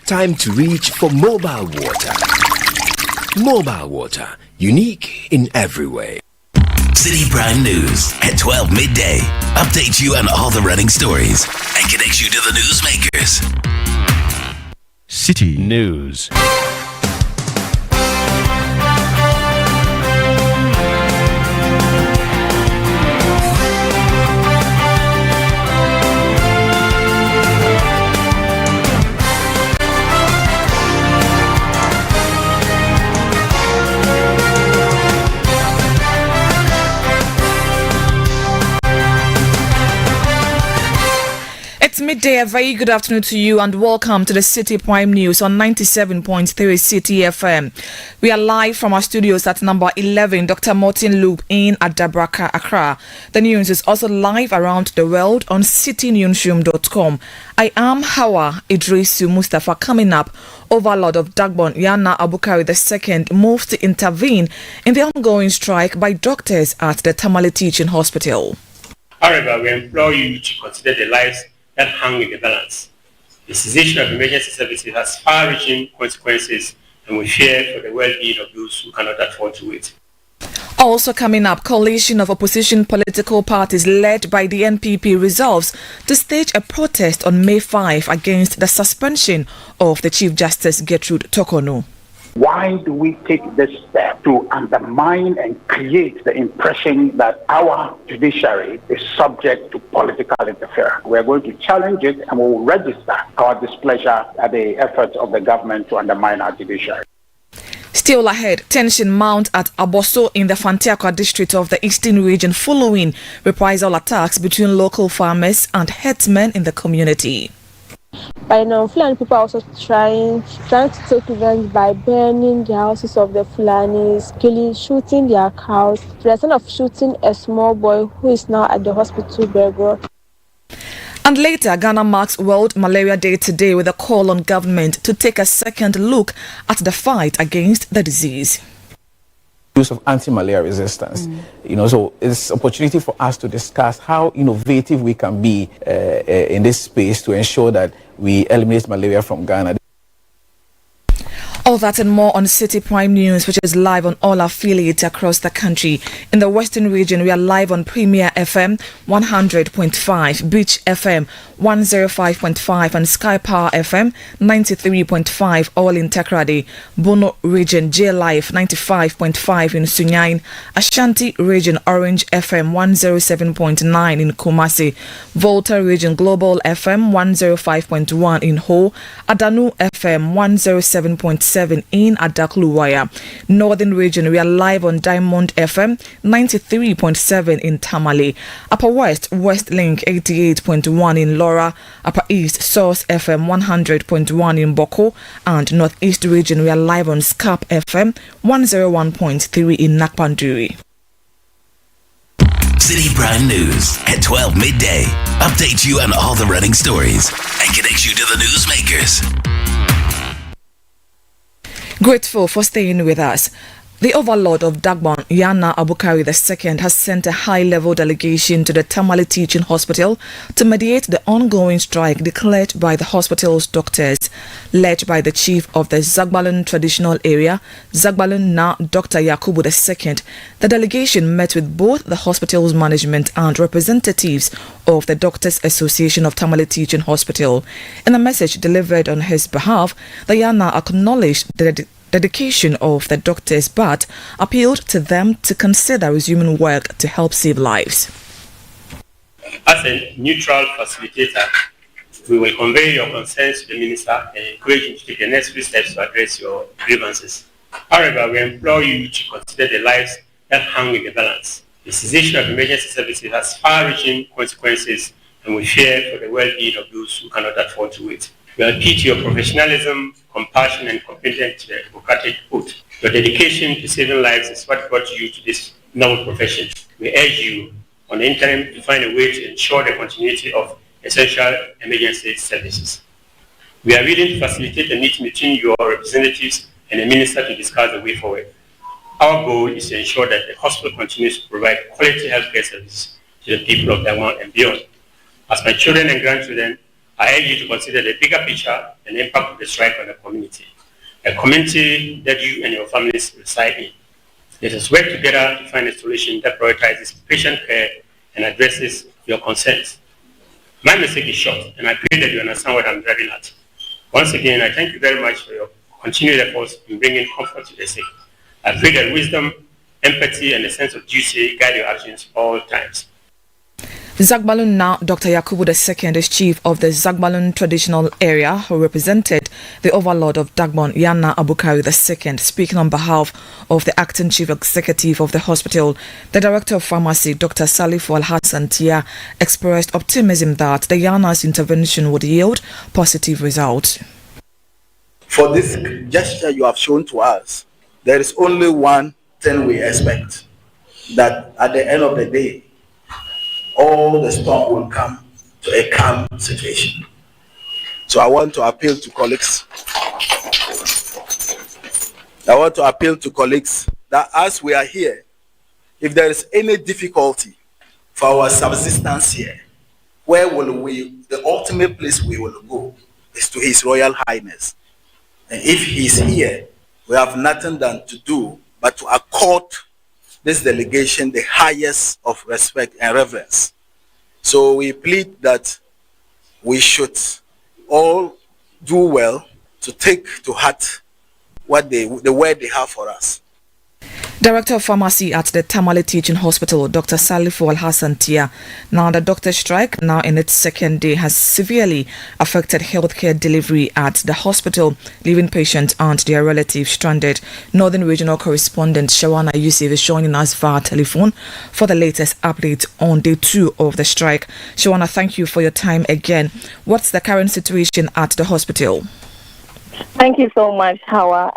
Time to reach for mobile water. Mobile water, unique in every way. Citi Prime News at 12 midday. Updates you on all the running stories and connects you to the newsmakers. Citi News. It's midday. A very good afternoon to you and welcome to the Citi Prime News on 97.3 Citi FM. We are live from our studios at number 11 Dr. Martin Loop in at Dabraka, Accra. The news is also live around the world on citinewsroom.com. I am Hawa Idrisu Mustafa. Coming up, Overlord of Dagbon Yana Abukari II moves to intervene in the ongoing strike by doctors at the Tamale Teaching Hospital. However, we implore you to consider the lives that hang in the balance. The cessation of emergency services has far-reaching consequences, and we fear for the well-being of those who cannot afford to wait. Also coming up, coalition of opposition political parties led by the NPP resolves to stage a protest on May 5 against the suspension of the Chief Justice Gertrude Torkornoo. Why do we take this step to undermine and create the impression that our judiciary is subject to political interference? We are going to challenge it and we will register our displeasure at the efforts of the government to undermine our judiciary. Still ahead, tension mounts at Aboso in the Fantiakwa district of the Eastern region following reprisal attacks between local farmers and herdsmen in the community. By now, Fulani people are also trying to take revenge by burning the houses of the Fulanis, shooting their cows, to the extent of shooting a small boy who is now at the hospital bed. And later, Ghana marks World Malaria Day today with a call on government to take a second look at the fight against the disease. Use of anti-malaria resistance, so it's an opportunity for us to discuss how innovative we can be in this space to ensure that we eliminate malaria from Ghana. All that and more on Citi Prime News, which is live on all affiliates across the country. In the Western region, we are live on Premier FM 100.5, Beach FM 105.5 and Sky Power FM 93.5, all in Takrady. Bono region, J Life 95.5 in Sunyain. Ashanti region, Orange FM 107.9 in Kumasi. Volta region, Global FM 105.1 in Ho. Adanu FM 107.7 in Adakluwaya. Northern region, we are live on Diamond FM 93.7 in Tamale. Upper West, West Link 88.1 in Laura. Upper East, Source FM 100.1 in Boko. And Northeast region, we are live on Scarp FM 101.3 in Nakpanduri. Citi Prime News at 12 midday. Updates you on all the running stories and connects you to the newsmakers. Grateful for staying with us. The Overlord of Dagbon, Yana Abukari II, has sent a high-level delegation to the Tamale Teaching Hospital to mediate the ongoing strike declared by the hospital's doctors. Led by the chief of the Zagbalun traditional area, Zagbalun Na Dr. Yakubu II, the delegation met with both the hospital's management and representatives of the Doctors Association of Tamale Teaching Hospital. In a message delivered on his behalf, the Yana acknowledged the dedication of the doctors but appealed to them to consider resuming work to help save lives. As a neutral facilitator, we will convey your concerns to the Minister and encourage him to take the necessary steps to address your grievances. However, we implore you to consider the lives that hang in the balance. The cessation of emergency services has far-reaching consequences, and we fear for the well-being of those who cannot afford to wait. We appeal to your professionalism, compassion, and commitment to the democratic vote. Your dedication to saving lives is what brought you to this noble profession. We urge you, on the interim, to find a way to ensure the continuity of essential emergency services. We are willing to facilitate a meeting between your representatives and the Minister to discuss the way forward. Our goal is to ensure that the hospital continues to provide quality healthcare services to the people of Dagbon and beyond. As my children and grandchildren, I urge you to consider the bigger picture and the impact of the strike on the community, a community that you and your families reside in. Let us work together to find a solution that prioritizes patient care and addresses your concerns. My message is short, and I pray that you understand what I'm driving at. Once again, I thank you very much for your continued efforts in bringing comfort to the sick. I pray that wisdom, empathy, and a sense of duty guide your actions all times. Zagbalun now, Dr. Yakubu II is chief of the Zagbalun traditional area who represented the overlord of Dagbon, Yana Abukari II, speaking on behalf of the acting chief executive of the hospital. The director of pharmacy, Dr. Salifu Al-Hassan Tia, expressed optimism that the Yana's intervention would yield positive results. For this gesture you have shown to us, there is only one thing we expect, that at the end of the day, all the storm will come to a calm situation. So I want to appeal to colleagues. That as we are here, if there is any difficulty for our subsistence here, where will we, the ultimate place we will go is to His Royal Highness. And if he's here, we have nothing than to do but to accord this delegation the highest of respect and reverence. So we plead that we should all do well to take to heart what the word they have for us. Director of Pharmacy at the Tamale Teaching Hospital, Dr. Salifu Al-Hassan Tia. Now, the doctor strike, now in its second day, has severely affected healthcare delivery at the hospital, leaving patients and their relatives stranded. Northern Regional Correspondent Shawana Yusuf is joining us via telephone for the latest update on day 2 of the strike. Shawana, thank you for your time again. What's the current situation at the hospital? Thank you so much, Hawa.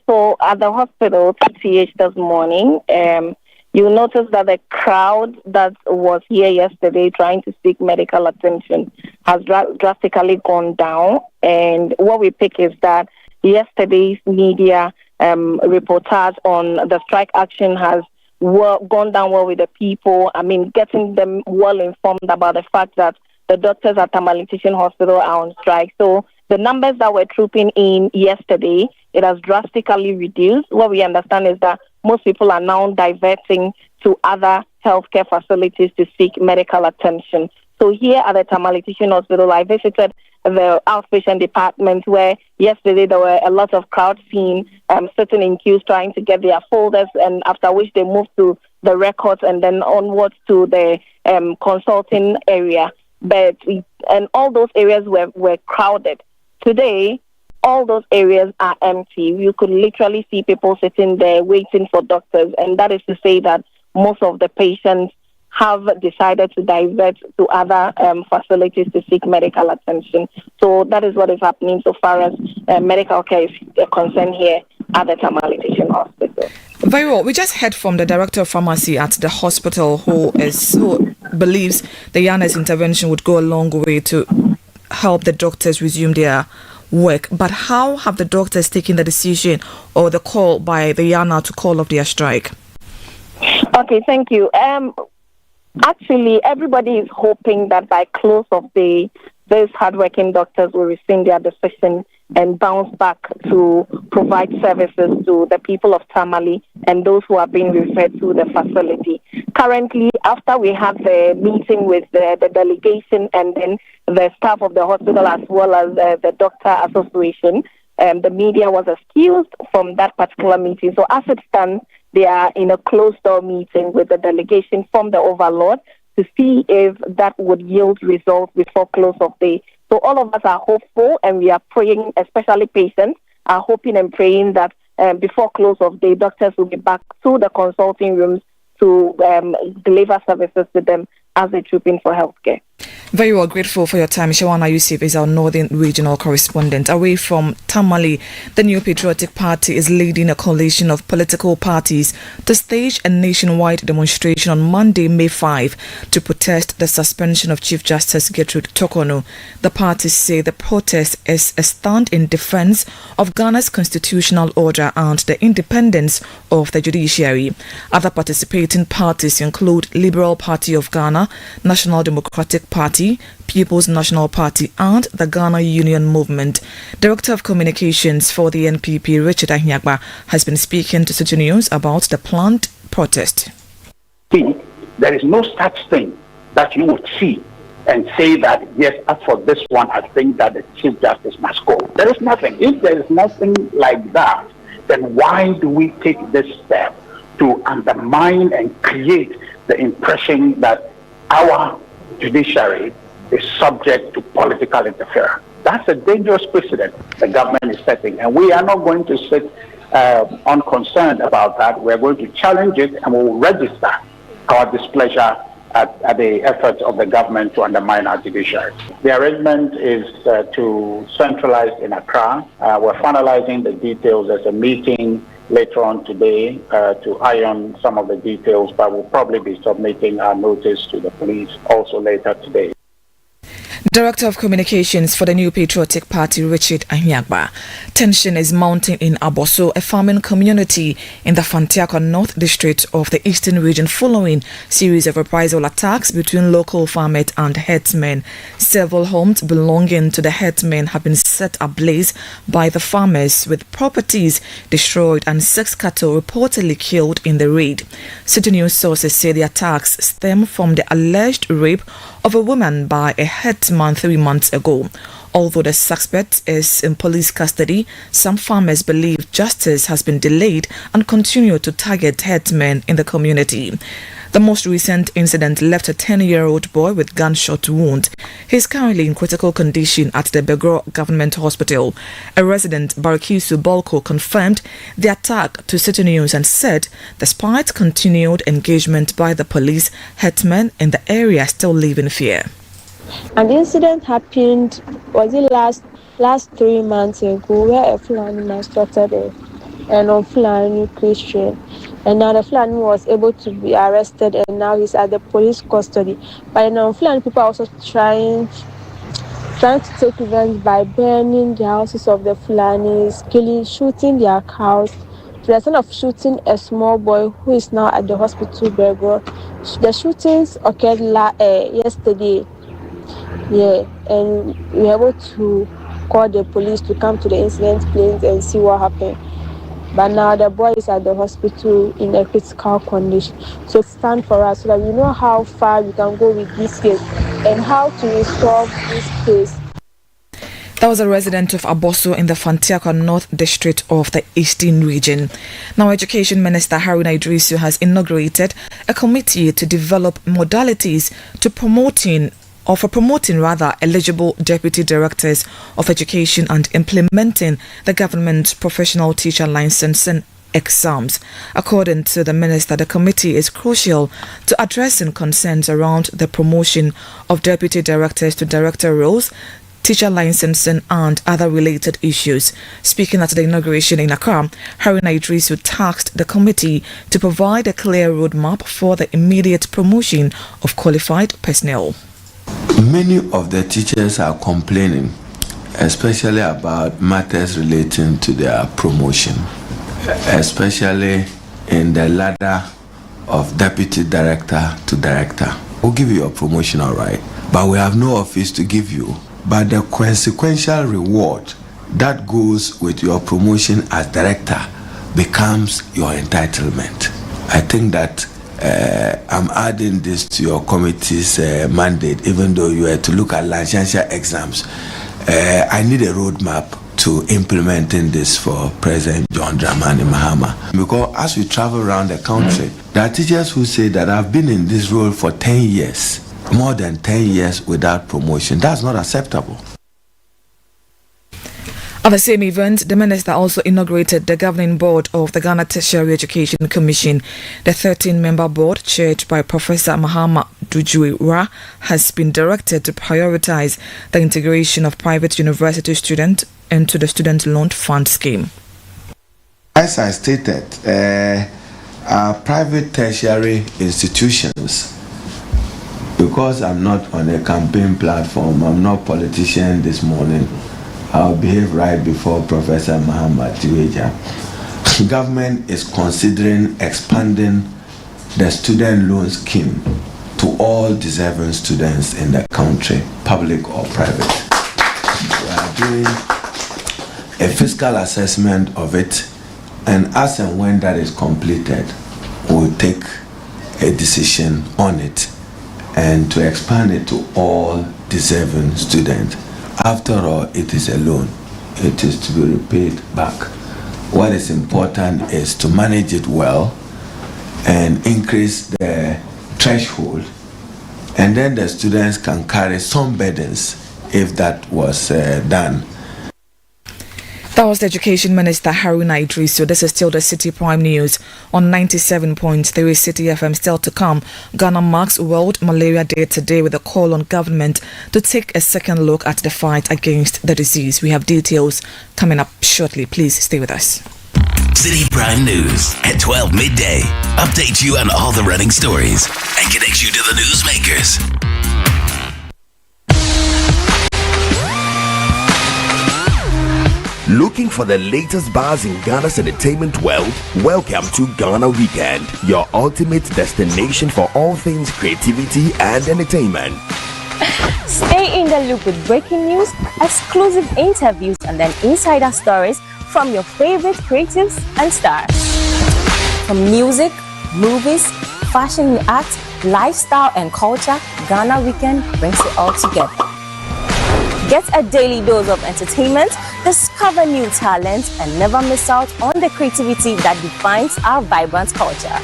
So at the hospital, TCH this morning, you notice that the crowd that was here yesterday trying to seek medical attention has drastically gone down. And what we pick is that yesterday's media reportage on the strike action has gone down well with the people. I mean, getting them well informed about the fact that the doctors at Tamale Teaching Hospital are on strike. So the numbers that were trooping in yesterday, it has drastically reduced. What we understand is that most people are now diverting to other healthcare facilities to seek medical attention. So here at the Tamale Teaching Hospital, I visited the outpatient department where yesterday there were a lot of crowd seen sitting in queues trying to get their folders, and after which they moved to the records and then onwards to the consulting area. And all those areas were crowded. Today, all those areas are empty. You could literally see people sitting there waiting for doctors, and that is to say that most of the patients have decided to divert to other facilities to seek medical attention. So that is what is happening so far as medical care is concerned here at the Tamale Teaching Hospital. Very well. We just heard from the director of pharmacy at the hospital who believes the Yana's intervention would go a long way to help the doctors resume their work. But how have the doctors taken the decision or the call by the Yana to call off their strike? Okay, thank you. Actually, everybody is hoping that by close of day, those hardworking doctors will rescind their decision and bounce back to provide services to the people of Tamale and those who are being referred to the facility. Currently, after we had the meeting with the delegation and then the staff of the hospital as well as the doctor association, the media was excused from that particular meeting. So as it stands, they are in a closed-door meeting with the delegation from the overlord to see if that would yield results before close of day. So all of us are hopeful and we are praying, especially patients, are hoping and praying that before close of day, doctors will be back to the consulting rooms to deliver services to them as they troop in for healthcare. Very well, grateful for your time. Shawana Yusuf is our Northern Regional Correspondent. Away from Tamale, the New Patriotic Party is leading a coalition of political parties to stage a nationwide demonstration on Monday, May 5, to protest the suspension of Chief Justice Gertrude Torkornoo. The parties say the protest is a stand in defense of Ghana's constitutional order and the independence of the judiciary. Other participating parties include Liberal Party of Ghana, National Democratic Party, Party, People's National Party and the Ghana Union Movement. Director of Communications for the NPP, Richard Ahiagba, has been speaking to Citi News about the planned protest. There is no such thing that you would see and say that, yes, as for this one, I think that the Chief Justice must go. There is nothing. If there is nothing like that, then why do we take this step to undermine and create the impression that our judiciary is subject to political interference? That's a dangerous precedent the government is setting, and we are not going to sit unconcerned about that. We're going to challenge it, and we will register our displeasure at the efforts of the government to undermine our judiciary. The arrangement is to centralize in Accra. We're finalizing the details. There's a meeting later on today to iron some of the details, but we'll probably be submitting our notice to the police also later today. Director of Communications for the New Patriotic Party, Richard Ahiagba. Tension is mounting in Aboso, a farming community in the Fantiakwa North District of the Eastern Region, following series of reprisal attacks between local farmers and herdsmen. Several homes belonging to the herdsmen have been set ablaze by the farmers, with properties destroyed and 6 cattle reportedly killed in the raid. Citi News sources say the attacks stem from the alleged rape of a woman by a herdsman 3 months ago. Although the suspect is in police custody, some farmers believe justice has been delayed and continue to target herdsmen in the community. The most recent incident left a 10-year-old boy with gunshot wound. He is currently in critical condition at the Begro Government Hospital. A resident, Barakisu Bolko, confirmed the attack to Citi News and said, despite continued engagement by the police, herdsmen in the area still live in fear. An incident happened, was it last 3 months ago, where a Fulani man structured an Fulani Christian, and now the Fulani was able to be arrested, and now he's at the police custody. But now Fulani people are also trying to take revenge by burning the houses of the Fulanis, shooting their cows, to the extent of shooting a small boy who is now at the hospital. The shootings occurred yesterday. Yeah, and we were able to call the police to come to the incident place and see what happened. But now the boy is at the hospital in a critical condition. So stand for us so that we know how far we can go with this case and how to resolve this case. That was a resident of Aboso in the Fantiakwa North District of the Eastern Region. Now, Education Minister Haruna Idrisu has inaugurated a committee to develop modalities to promoting eligible deputy directors of education and implementing the government professional teacher licensing exams. According to the minister, the committee is crucial to addressing concerns around the promotion of deputy directors to director roles, teacher licensing and other related issues. Speaking at the inauguration in Accra, Haruna Idrisu tasked the committee to provide a clear roadmap for the immediate promotion of qualified personnel. Many of the teachers are complaining, especially about matters relating to their promotion, especially in the ladder of deputy director to director. We'll give you a promotion, all right, but we have no office to give you. But the consequential reward that goes with your promotion as director becomes your entitlement. I think that I'm adding this to your committee's mandate, even though you are to look at licensure exams. I need a roadmap to implementing this for President John Dramani Mahama. Because as we travel around the country, there are teachers who say that I've been in this role for 10 years, more than 10 years without promotion. That's not acceptable. At the same event, the minister also inaugurated the governing board of the Ghana Tertiary Education Commission. The 13-member board, chaired by Professor Mahama Dujuira, has been directed to prioritize the integration of private university students into the Student Loan Fund scheme. As I stated, our private tertiary institutions, because I'm not on a campaign platform, I'm not a politician this morning, I'll behave right before Professor Mahama Dujuira. Government is considering expanding the student loan scheme to all deserving students in the country, public or private. We are doing a fiscal assessment of it, and as and when that is completed, we'll take a decision on it and to expand it to all deserving students. After all, it is a loan. It is to be repaid back. What is important is to manage it well and increase the threshold, and then the students can carry some burdens if that was done. That was the Education Minister Haruna Idris. So this is still the City Prime News on 97.3 Citi FM. Still to come, Ghana marks World Malaria Day today with a call on government to take a second look at the fight against the disease. We have details coming up shortly. Please stay with us. City Prime News at 12 midday. Update you on all the running stories and connect you to the newsmakers. Looking for the latest buzz in Ghana's entertainment world? Welcome to Ghana Weekend, your ultimate destination for all things creativity and entertainment. Stay in the loop with breaking news, exclusive interviews, and then insider stories from your favorite creatives and stars. From music, movies, fashion and art, lifestyle and culture, Ghana Weekend brings it all together. Get a daily dose of entertainment, discover new talent, and never miss out on the creativity that defines our vibrant culture.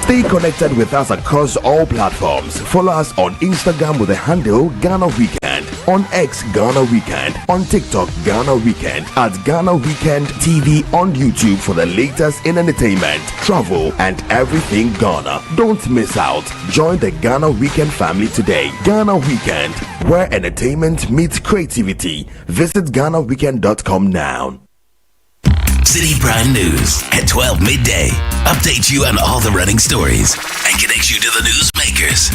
Stay connected with us across all platforms. Follow us on Instagram with the handle Ghana Weekend, on X Ghana Weekend, on TikTok Ghana Weekend, at Ghana Weekend TV on YouTube for the latest in entertainment, travel, and everything Ghana. Don't miss out. Join the Ghana Weekend family today. Ghana Weekend, where entertainment meets creativity. Visit GhanaWeekend.com now. City Prime News at 12 midday. Update you on all the running stories and connect you to the newsmakers.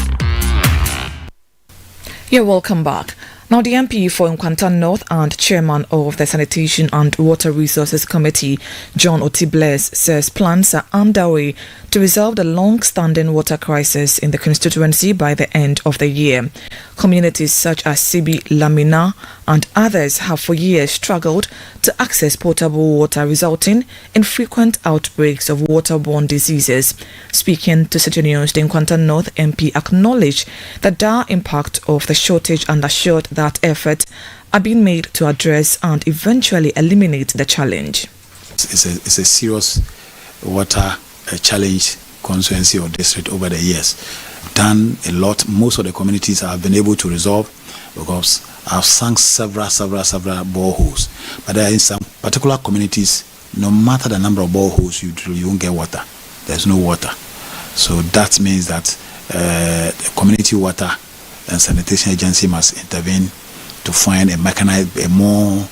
You're welcome back. Now, the MP for Nkwanta North and Chairman of the Sanitation and Water Resources Committee, John Otibles, says plans are underway to resolve the long-standing water crisis in the constituency by the end of the year. Communities such as Sibi, Lamina and others have for years struggled to access potable water, resulting in frequent outbreaks of waterborne diseases. Speaking to Citi News, the Nkwanta North MP acknowledged the dire impact of the shortage and assured that efforts are being made to address and eventually eliminate the challenge. It's a serious water challenge constituency or district over the years. Done a lot. Most of the communities have been able to resolve because I've sunk several boreholes. But there are in some particular communities, no matter the number of boreholes, you won't get water. There's no water. So that means that the community water and sanitation agency must intervene to find a more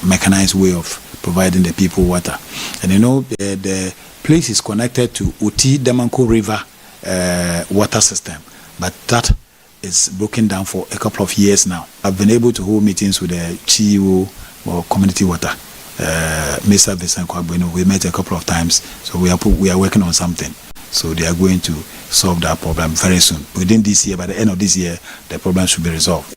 mechanized way of providing the people water. And you know, the place is connected to Uti Demanko River water system, but that is broken down for a couple of years now. I've been able to hold meetings with the CEO or community water, Mr. Vincent Kwabwino. We met a couple of times, so we are working on something. So they are going to solve that problem very soon. Within this year, by the end of this year, the problem should be resolved.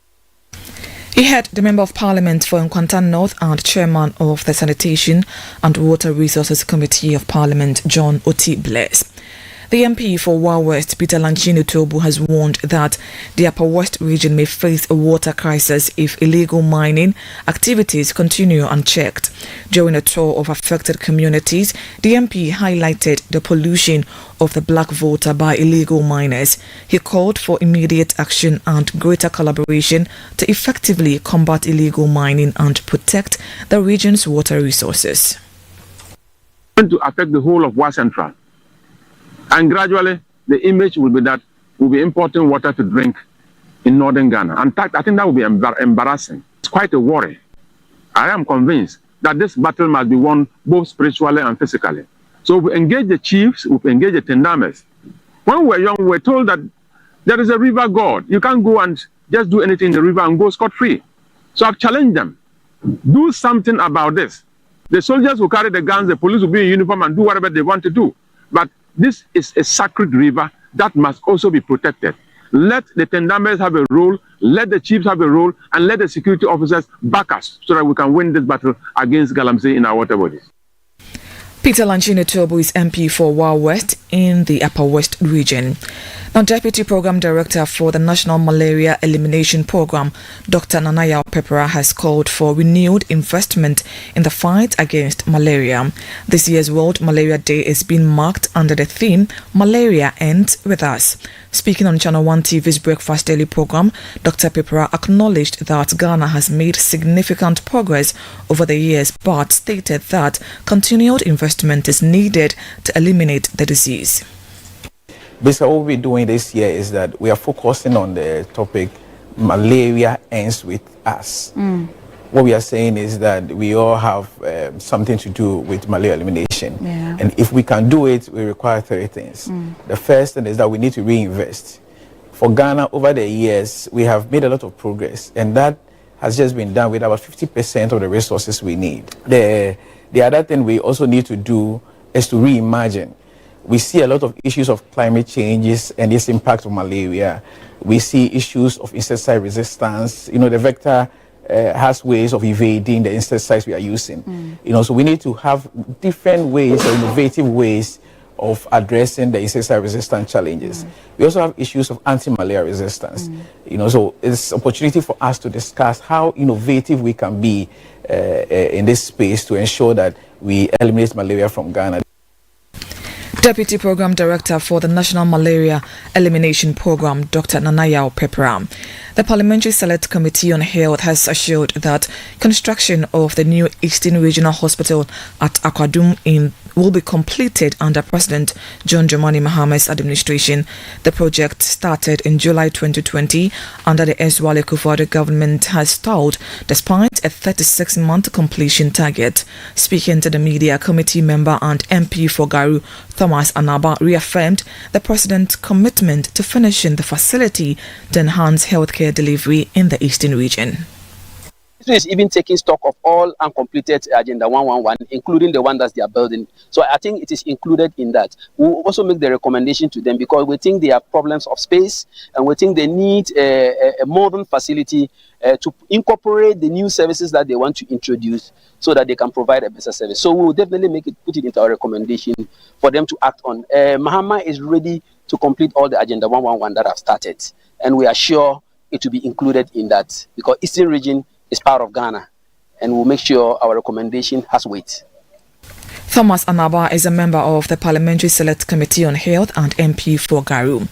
He had the Member of Parliament for Nkwanta North and Chairman of the Sanitation and Water Resources Committee of Parliament, John Otibles. The MP for Wa West, Peter Lanchini Tobu, has warned that the Upper West region may face a water crisis if illegal mining activities continue unchecked. During a tour of affected communities, the MP highlighted the pollution of the black water by illegal miners. He called for immediate action and greater collaboration to effectively combat illegal mining and protect the region's water resources. To affect the whole of Wa Central. And gradually, the image will be that we'll be importing water to drink in northern Ghana. In fact, I think that will be embarrassing. It's quite a worry. I am convinced that this battle must be won both spiritually and physically. So we engage the chiefs, we engage the tendames. When we were young, we were told that there is a river god. You can't go and just do anything in the river and go scot-free. So I've challenged them. Do something about this. The soldiers will carry the guns, the police will be in uniform and do whatever they want to do. But this is a sacred river that must also be protected. Let the tendames have a role, let the chiefs have a role, and let the security officers back us so that we can win this battle against Galamsey in our water bodies. Peter Lanchini Turbo is MP for Wa West in the Upper West region. Now, Deputy Program Director for the National Malaria Elimination Program, Dr. Nanaya Pepera, has called for renewed investment in the fight against malaria. This year's World Malaria Day is being marked under the theme, Malaria Ends With Us. Speaking on Channel 1 TV's Breakfast Daily program, Dr. Pepera acknowledged that Ghana has made significant progress over the years, but stated that continued investment is needed to eliminate the disease. Basically, what we're doing this year is that we are focusing on the topic, Malaria Ends With Us. What we are saying is that we all have something to do with malaria elimination. Yeah. And if we can do it, we require three things. The first thing is that we need to reinvest. For Ghana, over the years, we have made a lot of progress, and that has just been done with about 50% of the resources we need. The other thing we also need to do is to reimagine. We see a lot of issues of climate changes and its impact on malaria. We see issues of insecticide resistance. You know, the vector has ways of evading the insecticides we are using. You know, so we need to have different ways or innovative ways of addressing the insecticide resistant challenges. We also have issues of anti-malaria resistance. You know, so it's an opportunity for us to discuss how innovative we can be in this space to ensure that we eliminate malaria from Ghana. Deputy Program Director for the National Malaria Elimination Program, Dr. Nanaya Pepera. The Parliamentary Select Committee on Health has assured that construction of the new Eastern Regional Hospital at Akwadum will be completed under President John Dramani Maham's administration. The project started in July 2020 under the Eswale Kufuor government has stalled despite a 36-month completion target. Speaking to the media, committee member and MP for Garu, Thomas Anaba, reaffirmed the president's commitment to finishing the facility to enhance healthcare delivery in the Eastern region. Is even taking stock of all uncompleted Agenda 111, including the one that they are building. So I think it is included in that. We will also make the recommendation to them because we think they have problems of space and we think they need a modern facility to incorporate the new services that they want to introduce so that they can provide a better service. So we will definitely put it into our recommendation for them to act on. Mahama is ready to complete all the Agenda 111 that have started, and we are sure it will be included in that because Eastern region is part of Ghana, and we'll make sure our recommendation has weight. Thomas Anaba is a member of the Parliamentary Select Committee on Health and MP for Garu.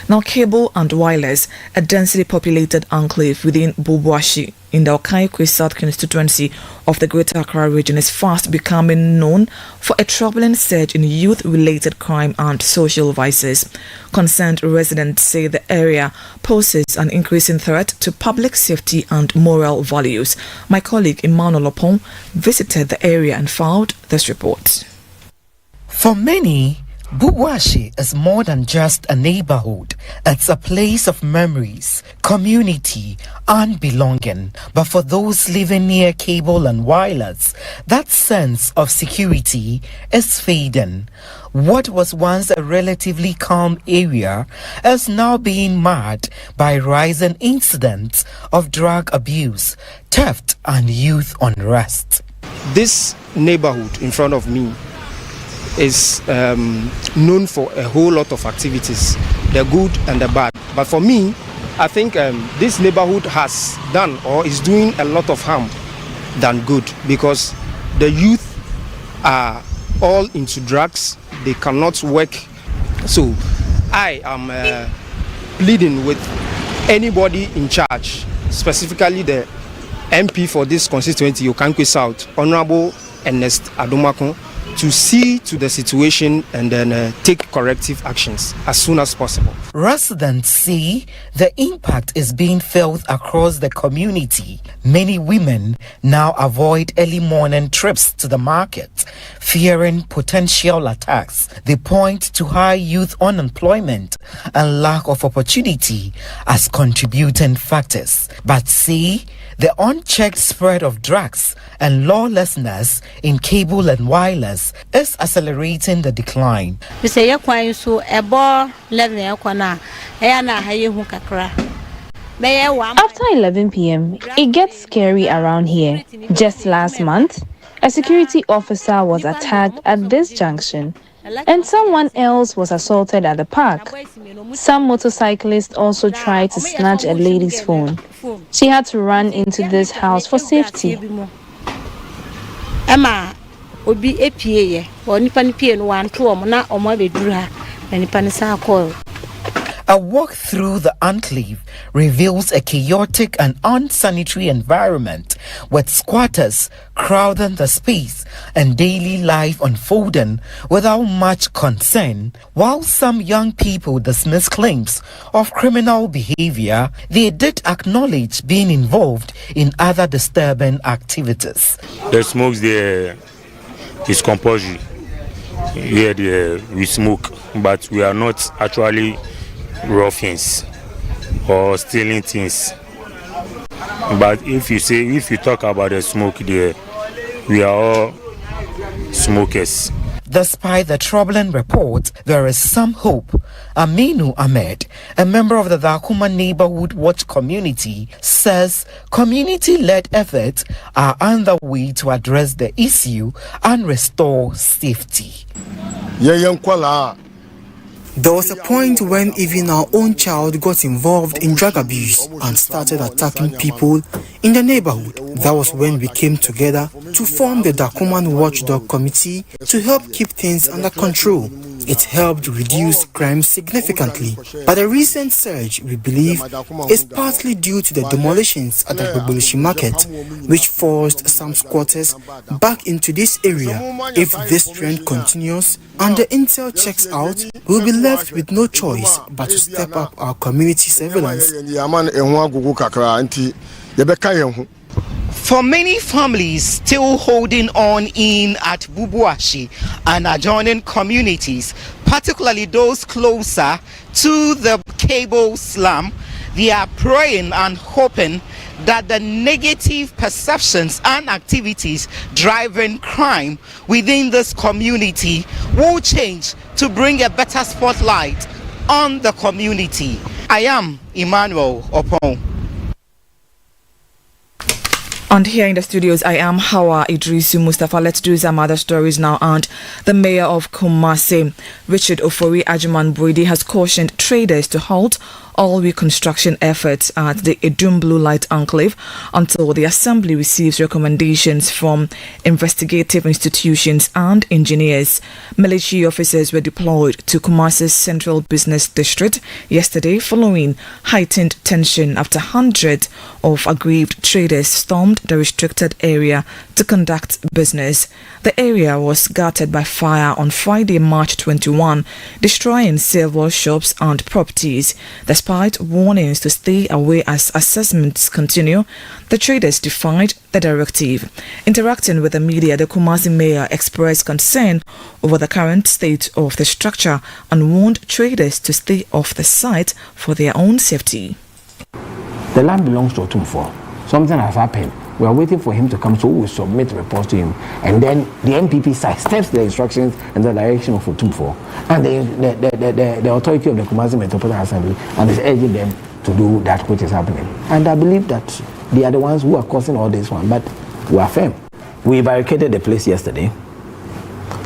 Now, Cable and Wireless, a densely populated enclave within Bubuashi in the Okaikwe South constituency of the Greater Accra region, is fast becoming known for a troubling surge in youth-related crime and social vices. Concerned residents say the area poses an increasing threat to public safety and moral values. My colleague Emmanuel Opon visited the area and filed this report. For many, Bubuashi is more than just a neighborhood. It's a place of memories, community, and belonging. But for those living near Cable and Wireless, that sense of security is fading. What was once a relatively calm area is now being marred by rising incidents of drug abuse, theft, and youth unrest. This neighborhood in front of me is known for a whole lot of activities, the good and the bad. But for me, I think this neighborhood has done or is doing a lot of harm than good because the youth are all into drugs. They cannot work. So I am pleading with anybody in charge, specifically the MP for this constituency, Okaikwe South, Honorable Ernest Adomakun, to see to the situation and then take corrective actions as soon as possible. Residents see the impact is being felt across the community. Many women now avoid early morning trips to the market, Fearing potential attacks, they point to high youth unemployment and lack of opportunity as contributing factors, but say the unchecked spread of drugs and lawlessness in cable and wireless is accelerating the decline. After 11 p.m., it gets scary around here. Just last month, a security officer was attacked at this junction, and someone else was assaulted at the park. Some motorcyclists also tried to snatch a lady's phone. She had to run into this house for safety. A walk through the enclave reveals a chaotic and unsanitary environment with squatters crowding the space and daily life unfolding without much concern. While some young people dismiss claims of criminal behavior, they did acknowledge being involved in other disturbing activities. The smoke there is compulsory. Here we smoke, but we are not actually ruffians or stealing things. But if you talk about the smoke there, we are all smokers. Despite the troubling report, there is some hope. Aminu Ahmed, a member of the Dakuma Neighborhood Watch community, says community-led efforts are underway to address the issue and restore safety. There was a point when even our own child got involved in drug abuse and started attacking people in the neighborhood. That was when we came together to form the Dakuman Watchdog Committee to help keep things under control. It helped reduce crime significantly. But the recent surge, we believe, is partly due to the demolitions at the Bobolishi market, which forced some squatters back into this area. If this trend continues and the intel checks out, we'll be left with no choice but to step up our community surveillance. For many families still holding on in at Bubuashi and adjoining communities, particularly those closer to the cable slum, they are praying and hoping that the negative perceptions and activities driving crime within this community will change to bring a better spotlight on the community. I am Emmanuel Opon. And here in the studios, I am Hawa Idrisu Mustafa. Let's do some other stories now. And the mayor of Kumasi, Richard Ofori Ajuman Brady, has cautioned traders to halt all reconstruction efforts at the Edum Blue Light Enclave until the assembly receives recommendations from investigative institutions and engineers. Military officers were deployed to Kumasi's Central Business District yesterday following heightened tension after hundreds of aggrieved traders stormed the restricted area to conduct business. The area was gutted by fire on Friday, March 21, destroying several shops and properties. Despite warnings to stay away as assessments continue, the traders defied the directive. Interacting with the media, the Kumasi mayor expressed concern over the current state of the structure and warned traders to stay off the site for their own safety. The land belongs to Otumfuo. Something has happened. We are waiting for him to come, so we will submit reports to him. And then the MPP sidesteps the instructions in the direction of Otumfuo. And the authority of the Kumasi Metropolitan Assembly and is urging them to do that which is happening. And I believe that they are the ones who are causing all this one, but we are firm. We barricaded the place yesterday.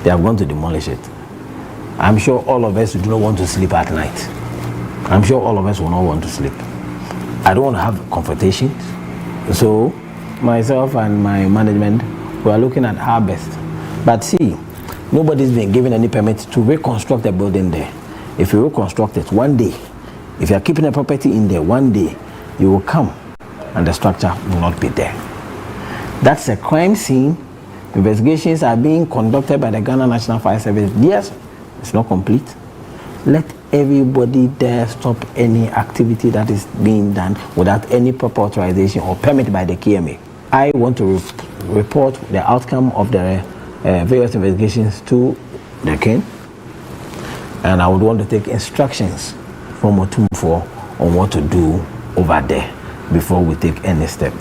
They are going to demolish it. I'm sure all of us do not want to sleep at night. I'm sure all of us will not want to sleep. I don't want to have confrontations. So myself and my management, we are looking at our best. But see, nobody's been given any permit to reconstruct the building there. If you reconstruct it one day, if you are keeping a property in there one day, you will come and the structure will not be there. That's a crime scene. Investigations are being conducted by the Ghana National Fire Service. Yes, it's not complete. Let everybody there stop any activity that is being done without any proper authorization or permit by the KMA. I want to report the outcome of the various investigations to the king, and I would want to take instructions from Otumfuo on what to do over there before we take any step.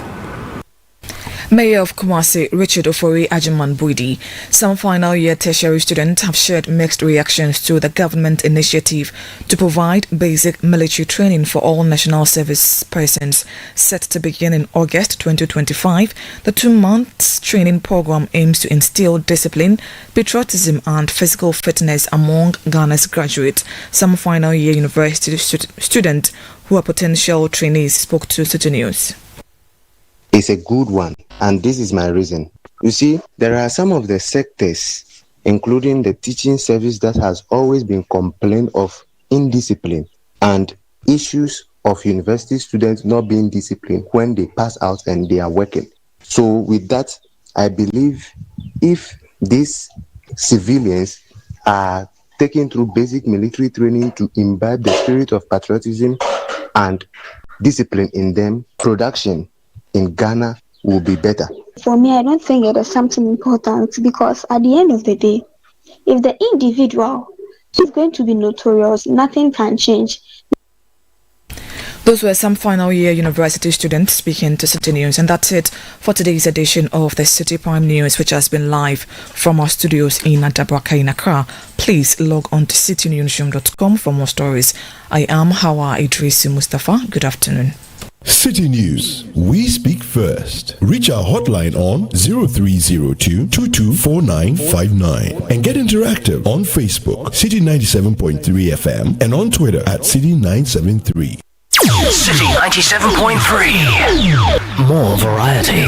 Mayor of Kumasi, Richard Ofori Ajiman Buidi, some final year tertiary students have shared mixed reactions to the government initiative to provide basic military training for all national service persons set to begin in August 2025. The 2 months training program aims to instill discipline, patriotism and physical fitness among Ghana's graduates. Some final year university students who are potential trainees spoke to Citi News. It's a good one, and this is my reason. You see, there are some of the sectors, including the teaching service, that has always been complained of indiscipline and issues of university students not being disciplined when they pass out and they are working. So with that, I believe if these civilians are taken through basic military training to imbibe the spirit of patriotism and discipline in them, production in Ghana will be better. For me, I don't think it is something important, because at the end of the day, if the individual is going to be notorious, nothing can change. Those were some final year university students speaking to Citi News, and that's it for today's edition of the Citi Prime News, which has been live from our studios in Adabraka in Accra. Please log on to citinewsroom.com for more stories. I am Hawa Idrisi Mustafa. Good afternoon. Citi News, we speak first. Reach our hotline on 0302 224959 and get interactive on Facebook, Citi 97.3 FM, and on Twitter at Citi 973. Citi 97.3. More variety.